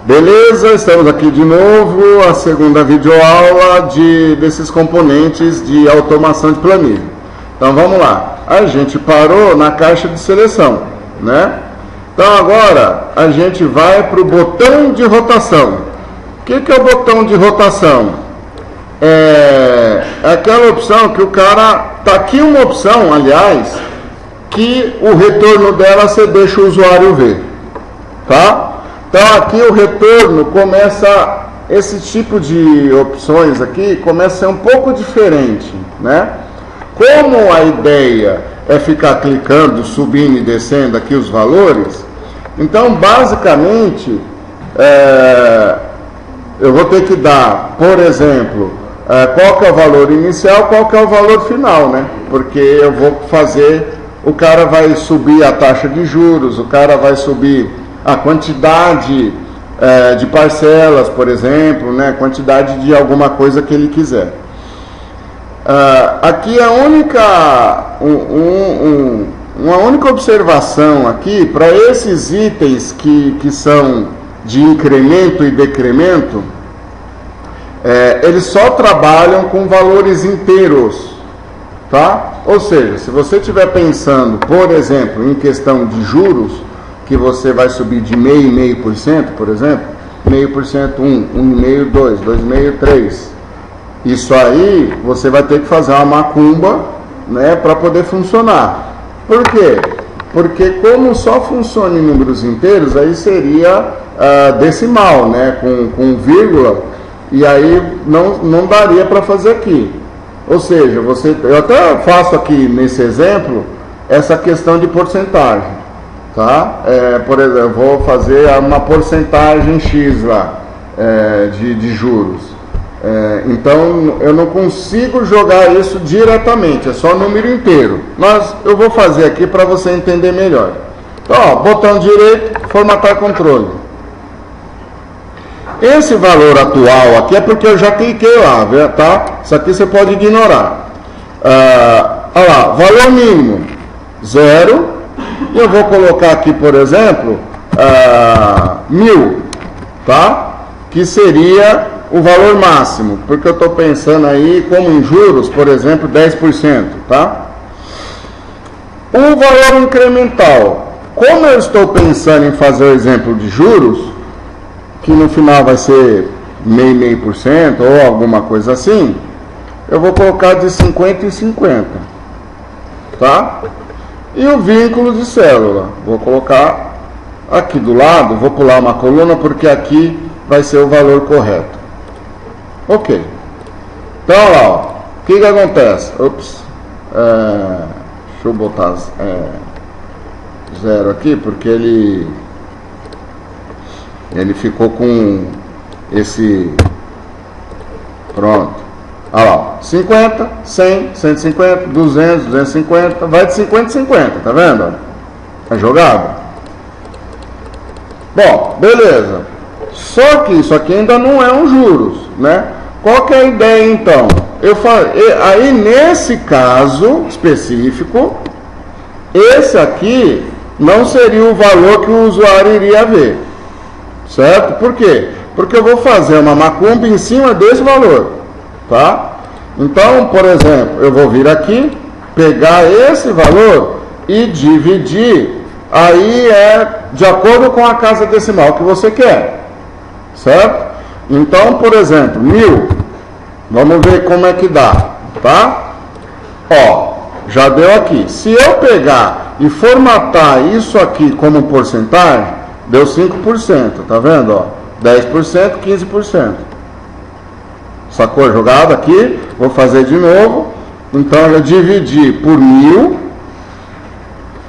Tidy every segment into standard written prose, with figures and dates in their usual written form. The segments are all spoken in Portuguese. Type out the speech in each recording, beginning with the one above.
Beleza, estamos aqui de novo, a segunda videoaula desses componentes de automação de planilha. Então vamos lá, a gente parou na caixa de seleção, né? Então agora a gente vai para o botão de rotação. O que é o botão de rotação? É aquela opção que o cara... Tá aqui uma opção, aliás, que o retorno dela você deixa o usuário ver, tá? Então aqui o retorno começa, esse tipo de opções aqui começa a ser um pouco diferente, né? Como a ideia é ficar clicando, subindo e descendo aqui os valores, então basicamente eu vou ter que dar, por exemplo, qual que é o valor inicial, qual que é o valor final, né? Porque eu vou fazer, o cara vai subir a taxa de juros, o cara vai subir a quantidade de parcelas, por exemplo, né? Quantidade de alguma coisa que ele quiser. Aqui a única, uma única observação aqui, para esses itens que são de incremento e decremento, eles só trabalham com valores inteiros, tá? Ou seja, se você estiver pensando, por exemplo, em questão de juros, que você vai subir de 0,5%, por exemplo, 0,5%, 1,5%, 2, 2,5%, 3. Isso aí você vai ter que fazer uma macumba, né, para poder funcionar. Por quê? Porque como só funciona em números inteiros, aí seria decimal, né, com vírgula, e aí não daria para fazer aqui. Ou seja, eu até faço aqui nesse exemplo essa questão de porcentagem. Tá? Por exemplo, eu vou fazer uma porcentagem X lá de juros. Então eu não consigo jogar isso diretamente, é só número inteiro. Mas eu vou fazer aqui para você entender melhor. Então, ó, botão direito, formatar controle. Esse valor atual aqui é porque eu já cliquei lá, tá? Isso aqui você pode ignorar. Olha lá, valor mínimo 0. E eu vou colocar aqui, por exemplo, 1.000, tá? Que seria o valor máximo, porque eu estou pensando aí como em juros, por exemplo, 10%, tá? O valor incremental, como eu estou pensando em fazer o exemplo de juros, que no final vai ser 0,5% ou alguma coisa assim, eu vou colocar de 50 em 50, tá? E o vínculo de célula, vou colocar aqui do lado, vou pular uma coluna porque aqui vai ser o valor correto. Ok. Então, olha lá, ó. O que acontece? Ops. Deixa eu botar 0 aqui, porque ele ficou com esse... Pronto. Olha lá, 50, 100, 150, 200, 250, vai de 50 em 50, tá vendo? A jogada. Bom, beleza. Só que isso aqui ainda não é um juros, né? Qual que é a ideia então? Aí nesse caso específico, esse aqui não seria o valor que o usuário iria ver, certo? Por quê? Porque eu vou fazer uma macumba em cima desse valor, tá? Então, por exemplo, eu vou vir aqui, pegar esse valor e dividir, aí de acordo com a casa decimal que você quer, certo? Então, por exemplo, 1.000, vamos ver como é que dá, tá? Ó, já deu aqui. Se eu pegar e formatar isso aqui como porcentagem, deu 5%, tá vendo? Ó, 10%, 15%. Sacou a jogada aqui? Vou fazer de novo. Então eu dividi por 1.000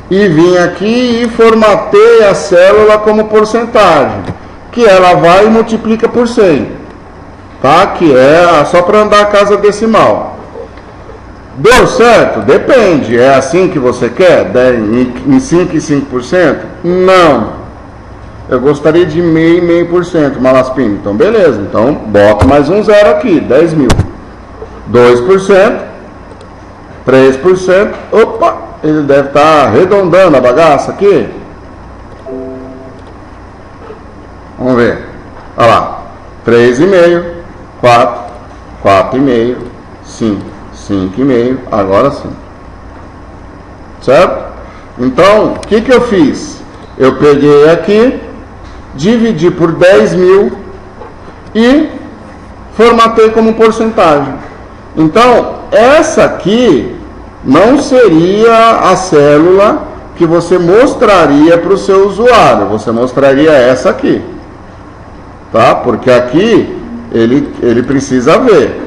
e vim aqui e formatei a célula como porcentagem, que ela vai e multiplica por 100, tá? Que é só para andar a casa decimal. Deu certo? Depende. É assim que você quer? Em 5 e 5%? Não. Eu gostaria de 0,5%, Malaspina. Então, beleza. Então, bota mais um 0 aqui. 10.000. 2%. 3%. Opa! Ele deve estar arredondando a bagaça aqui. Vamos ver. Olha lá, 3,5, 4, 4,5, 5, 5,5, agora sim. Certo? Então, o que eu fiz? Eu peguei aqui, dividi por 10.000 e formatei como porcentagem. Então, essa aqui não seria a célula que você mostraria para o seu usuário. Você mostraria essa aqui. Tá? Porque aqui ele precisa ver.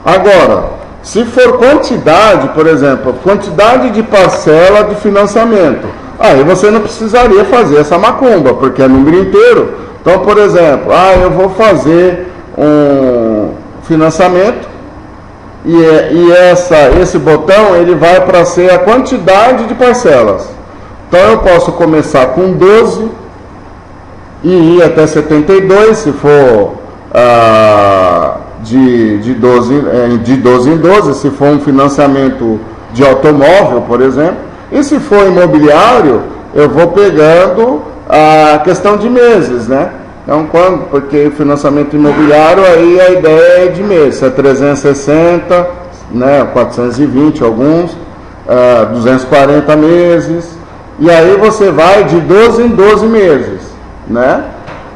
Agora, se for quantidade, por exemplo, quantidade de parcela de financiamento, aí você não precisaria fazer essa macumba, porque é número inteiro. Então, por exemplo, eu vou fazer um financiamento e esse botão ele vai para ser a quantidade de parcelas. Então, eu posso começar com 12 e ir até 72, se for de 12 em 12, se for um financiamento de automóvel, por exemplo. E se for imobiliário, eu vou pegando a questão de meses, né? Então, porque financiamento imobiliário, aí a ideia é de meses, é 360, né, 420 alguns, 240 meses, e aí você vai de 12 em 12 meses, né?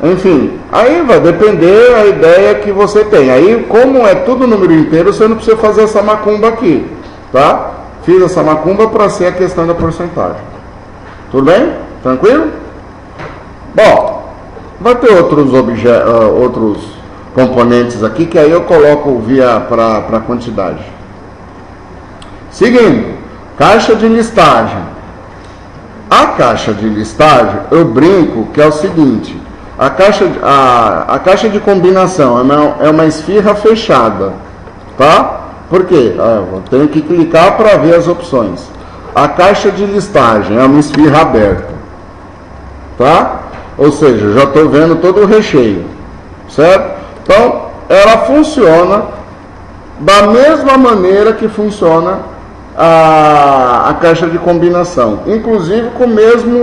Enfim, aí vai depender a ideia que você tem. Aí, como é tudo número inteiro, você não precisa fazer essa macumba aqui, tá? Fiz essa macumba para ser a questão da porcentagem. Tudo bem? Tranquilo? Bom, vai ter outros componentes aqui que aí eu coloco para quantidade. Seguindo, caixa de listagem. A caixa de listagem, eu brinco que é o seguinte: a caixa de combinação é uma esfirra fechada, tá? Por quê? Eu tenho que clicar para ver as opções. A caixa de listagem é uma esfirra aberta, tá? Ou seja, já estou vendo todo o recheio, certo? Então, ela funciona da mesma maneira que funciona a caixa de combinação, inclusive com o mesmo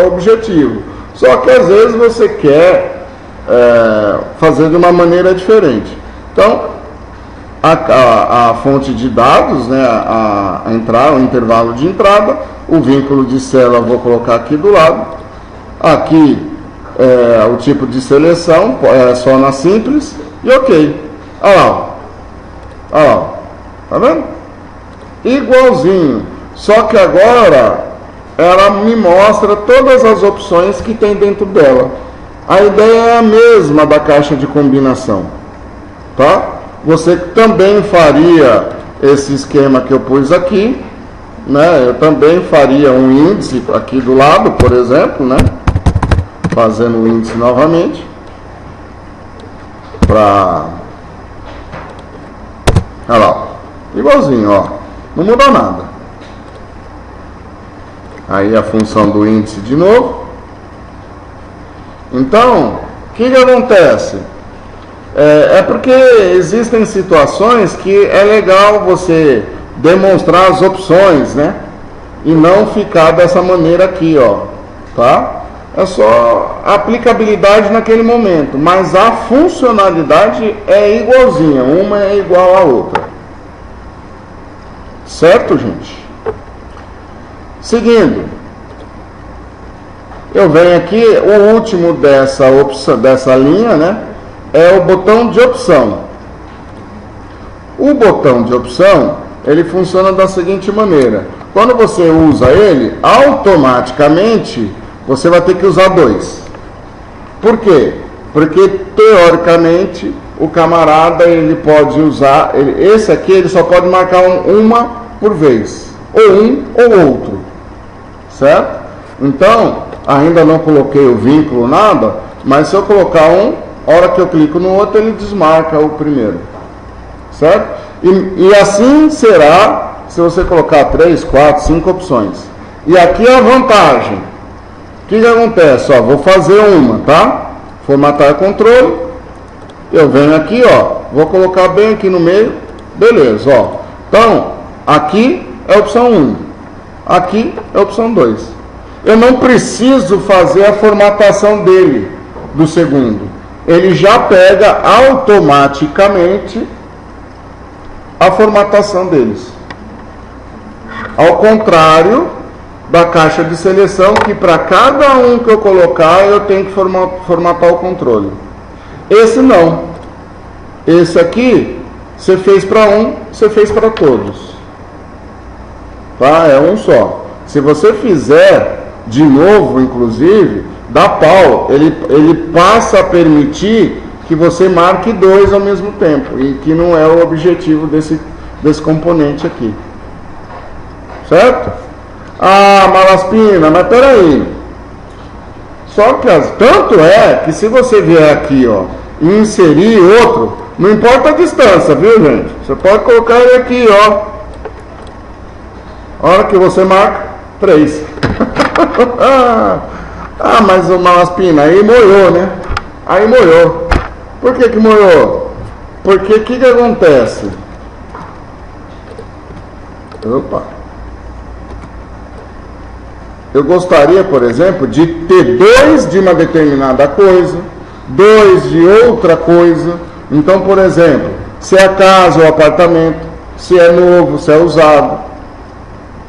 objetivo. Só que às vezes você quer fazer de uma maneira diferente. Então, a fonte de dados, né, o intervalo de entrada, o vínculo de célula vou colocar aqui do lado. Aqui o tipo de seleção, só na simples, e ok. Olha lá, tá vendo? Igualzinho, só que agora ela me mostra todas as opções que tem dentro dela. A ideia é a mesma da caixa de combinação, tá? Você também faria esse esquema que eu pus aqui, né? Eu também faria um índice aqui do lado, por exemplo, né? Fazendo o índice novamente olha lá, igualzinho, ó, não mudou nada. Aí a função do índice de novo. Então, o que acontece? É porque existem situações que é legal você demonstrar as opções, né? E não ficar dessa maneira aqui, ó, tá? É só a aplicabilidade naquele momento, mas a funcionalidade é igualzinha, uma é igual à outra. Certo, gente? Seguindo, eu venho aqui, o último dessa linha, né, é o botão de opção. O botão de opção, ele funciona da seguinte maneira: quando você usa ele, automaticamente você vai ter que usar 2. Por quê? Porque teoricamente o camarada ele pode usar, esse aqui ele só pode marcar uma por vez, ou um ou outro, certo? Então, ainda não coloquei o vínculo, nada, mas se eu colocar um, a hora que eu clico no outro, ele desmarca o primeiro, certo? E assim será se você colocar 3, 4, 5 opções. E aqui é a vantagem. O que acontece? Ó, vou fazer uma, tá? Formatar controle. Eu venho aqui, ó, vou colocar bem aqui no meio. Beleza, ó. Então, aqui é a opção 1. Aqui é a opção 2. Eu não preciso fazer a formatação dele, do segundo, ele já pega automaticamente a formatação deles. Ao contrário da caixa de seleção, que para cada um que eu colocar, eu tenho que formatar o controle. Esse não. Esse aqui, você fez para um, você fez para todos. Tá? É um só. Se você fizer de novo, inclusive, dá pau. Ele passa a permitir que você marque dois ao mesmo tempo. E que não é o objetivo desse componente aqui. Certo? Ah, Malaspina, mas peraí. Só que tanto é que se você vier aqui, ó, e inserir outro, não importa a distância, viu, gente? Você pode colocar ele aqui, ó. A hora que você marca, 3. Ah, mas o Malaspina, aí molhou, né? Aí molhou. Por que molhou? Porque o que acontece? Opa. Eu gostaria, por exemplo, de ter 2 de uma determinada coisa, 2 de outra coisa. Então, por exemplo, se é casa ou apartamento, se é novo, se é usado.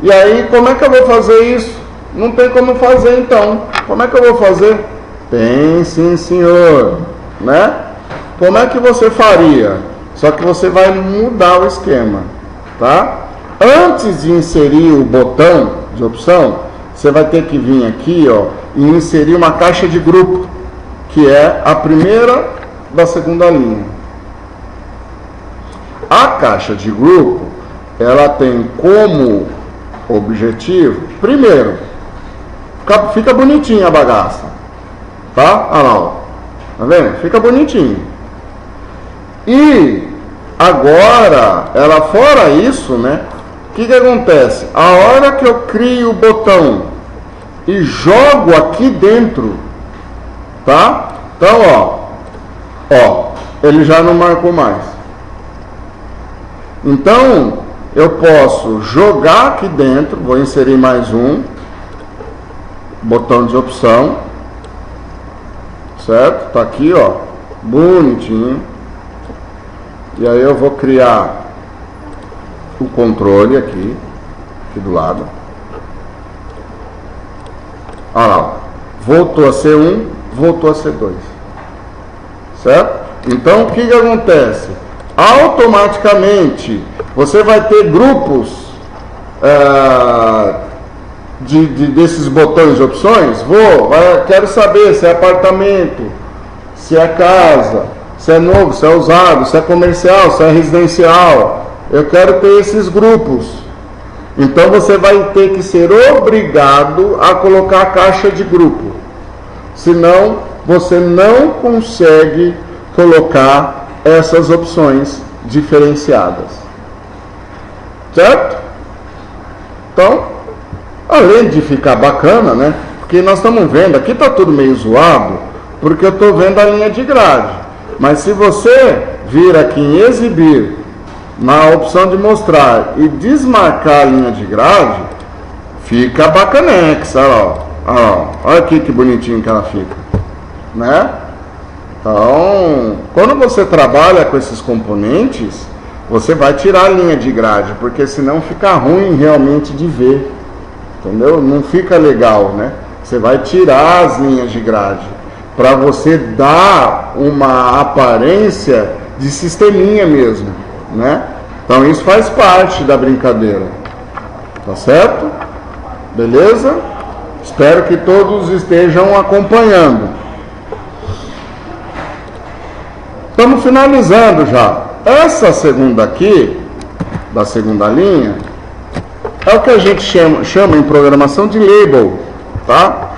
E aí, como é que eu vou fazer isso? Não tem como fazer, então. Como é que eu vou fazer? Tem sim, senhor. Né? Como é que você faria? Só que você vai mudar o esquema. Tá? Antes de inserir o botão de opção, você vai ter que vir aqui, ó, e inserir uma caixa de grupo, que é a primeira da segunda linha. A caixa de grupo, ela tem como objetivo, primeiro, fica bonitinha a bagaça, tá? Olha lá, ó. Tá vendo? Fica bonitinho. E agora, ela fora isso, né? O que acontece? A hora que eu crio o botão e jogo aqui dentro, tá? Então, ó, ele já não marcou mais. Então, eu posso jogar aqui dentro, vou inserir mais um, botão de opção, certo? Tá aqui, ó, bonitinho. E aí eu vou criar o controle aqui do lado. Olha lá, voltou a ser 1, voltou a ser 2. Certo? Então, o que acontece? Automaticamente, você vai ter grupos desses botões de opções. Quero saber se é apartamento, se é casa, se é novo, se é usado, se é comercial, se é residencial. Eu quero ter esses grupos. Então você vai ter que ser obrigado a colocar a caixa de grupo. Senão você não consegue colocar essas opções diferenciadas. Certo? Então, além de ficar bacana, né? Porque nós estamos vendo, aqui está tudo meio zoado, porque eu estou vendo a linha de grade. Mas se você vir aqui em exibir, na opção de mostrar e desmarcar a linha de grade, fica bacanex, olha aqui que bonitinho que ela fica, né? Então, quando você trabalha com esses componentes, você vai tirar a linha de grade, porque senão fica ruim realmente de ver, entendeu? Não fica legal, né? Você vai tirar as linhas de grade, para você dar uma aparência de sisteminha mesmo, né? Então isso faz parte da brincadeira, tá certo? Beleza? Espero que todos estejam acompanhando. Estamos finalizando já. Essa segunda aqui, da segunda linha, é o que a gente chama em programação de label, tá?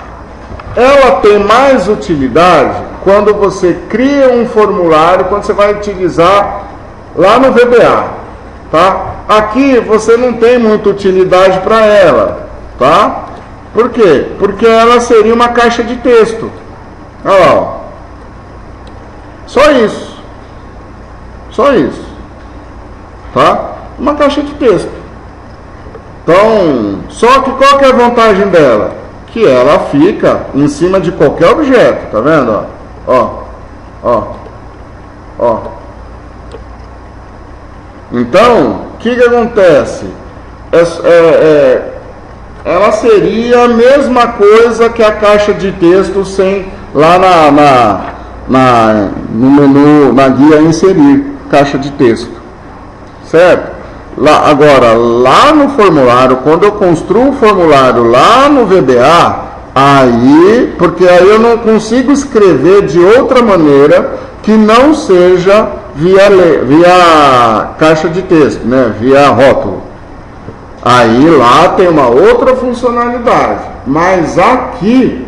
Ela tem mais utilidade quando você cria um formulário, quando você vai utilizar lá no VBA, tá? Aqui você não tem muita utilidade para ela, tá? Por quê? Porque ela seria uma caixa de texto. Olha lá, ó. Só isso. Só isso. Tá? Uma caixa de texto. Então, só que qual que é a vantagem dela? Que ela fica em cima de qualquer objeto, tá vendo? Ó? Ó, ó, ó. Então, o que acontece? Ela seria a mesma coisa que a caixa de texto sem lá no menu, na guia inserir caixa de texto, certo? Agora, lá no formulário, quando eu construo o formulário lá no VBA, porque aí eu não consigo escrever de outra maneira que não seja via caixa de texto, né? Via rótulo. Aí lá tem uma outra funcionalidade, mas aqui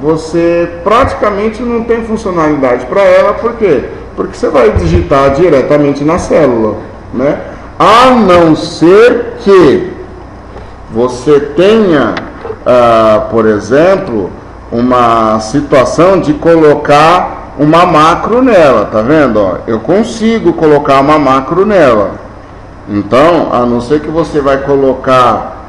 você praticamente não tem funcionalidade para ela, por quê? Porque você vai digitar diretamente na célula, né? A não ser que você tenha, por exemplo, uma situação de colocar uma macro nela, tá vendo? Ó, eu consigo colocar uma macro nela. Então, a não ser que você vai colocar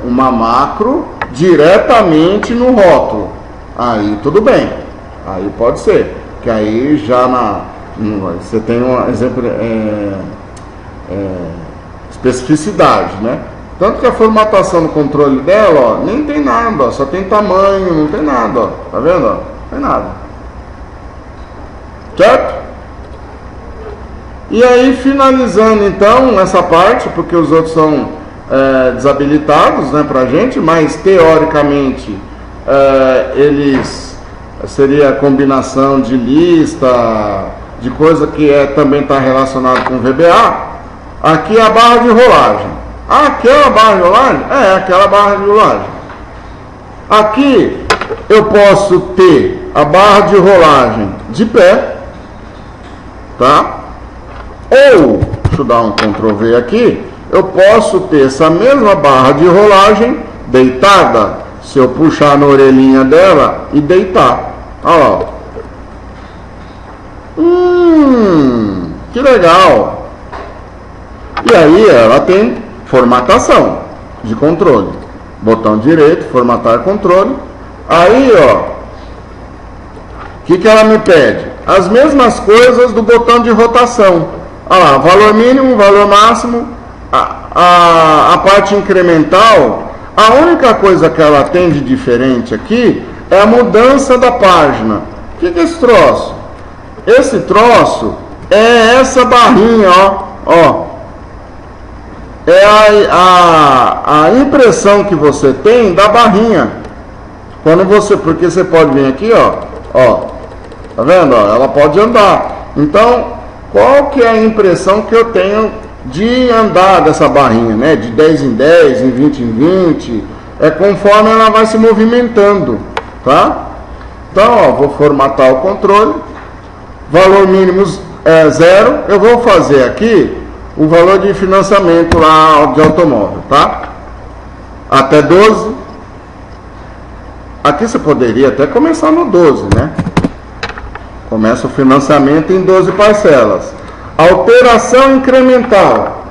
uma macro diretamente no rótulo, aí tudo bem, aí pode ser, que aí já você tem um exemplo, especificidade, né? Tanto que a formatação do controle dela, ó, nem tem nada, ó, só tem tamanho, não tem nada, ó, tá vendo? Ó, não tem nada, certo? E aí, finalizando então essa parte, porque os outros são desabilitados, né, pra gente, mas teoricamente eles seria a combinação de lista, de coisa que também está relacionado com VBA. Aqui é a barra de rolagem. Aquela barra de rolagem? Aquela barra de rolagem. Aqui eu posso ter a barra de rolagem de pé, tá? Ou, deixa eu dar um Ctrl V aqui, eu posso ter essa mesma barra de rolagem deitada, se eu puxar na orelhinha dela e deitar. Olha lá. Que legal. E aí ela tem formatação de controle. Botão direito, formatar controle. Aí, ó, o que ela me pede? As mesmas coisas do botão de rotação. Olha lá, valor mínimo, valor máximo, a parte incremental. A única coisa que ela tem de diferente aqui é a mudança da página. O que é esse troço? Esse troço é essa barrinha, ó. É a impressão que você tem da barrinha. Porque você pode vir aqui, ó, tá vendo? Ó, ela pode andar. Então, qual que é a impressão que eu tenho de andar dessa barrinha, né? De 10 em 10, em 20 em 20, conforme ela vai se movimentando, tá? Então, ó, vou formatar o controle, valor mínimo 0, eu vou fazer aqui o valor de financiamento lá de automóvel, tá? Até 12, aqui você poderia até começar no 12, né? Começa o financiamento em 12 parcelas. Alteração incremental.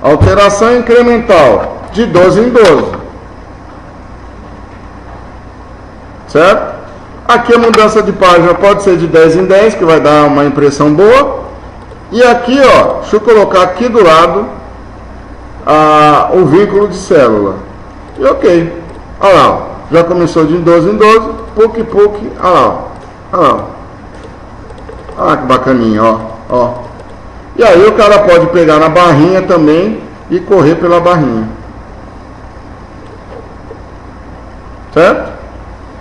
Alteração incremental de 12 em 12. Certo? Aqui a mudança de página pode ser de 10 em 10, que vai dar uma impressão boa. E aqui, ó, deixa eu colocar aqui do lado o vínculo de célula. E ok. Olha lá, já começou de 12 em 12, PUC, olha lá, olha lá. Olha que bacaninha, ó. E aí o cara pode pegar na barrinha também e correr pela barrinha. Certo?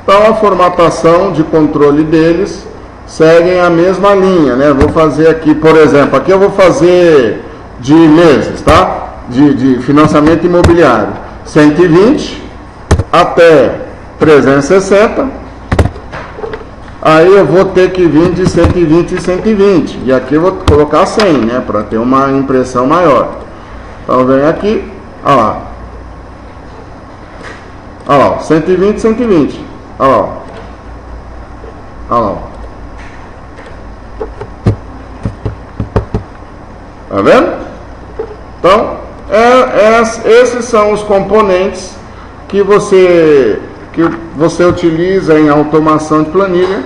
Então a formatação de controle deles seguem a mesma linha, né? Vou fazer aqui, por exemplo, aqui eu vou fazer de meses, tá? De financiamento imobiliário. 120 até 360. Aí eu vou ter que vir de 120 em 120. E aqui eu vou colocar 100, né? Para ter uma impressão maior. Então vem aqui, olha lá. Olha lá, 120, 120. Olha lá. Olha lá. Tá vendo? Então, esses são os componentes que você que você utiliza em automação de planilha,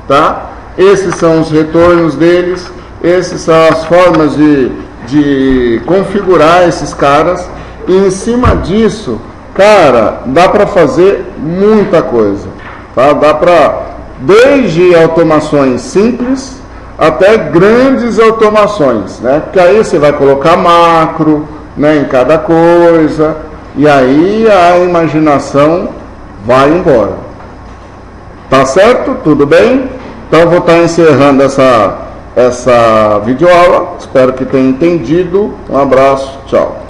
tá? Esses são os retornos deles, essas são as formas de configurar esses caras, e em cima disso, cara, dá para fazer muita coisa, tá? Dá para, desde automações simples até grandes automações, né? Porque aí você vai colocar macro, né, em cada coisa, e aí a imaginação vai embora. Tá certo? Tudo bem? Então eu vou estar encerrando essa videoaula. Espero que tenha entendido. Um abraço, tchau.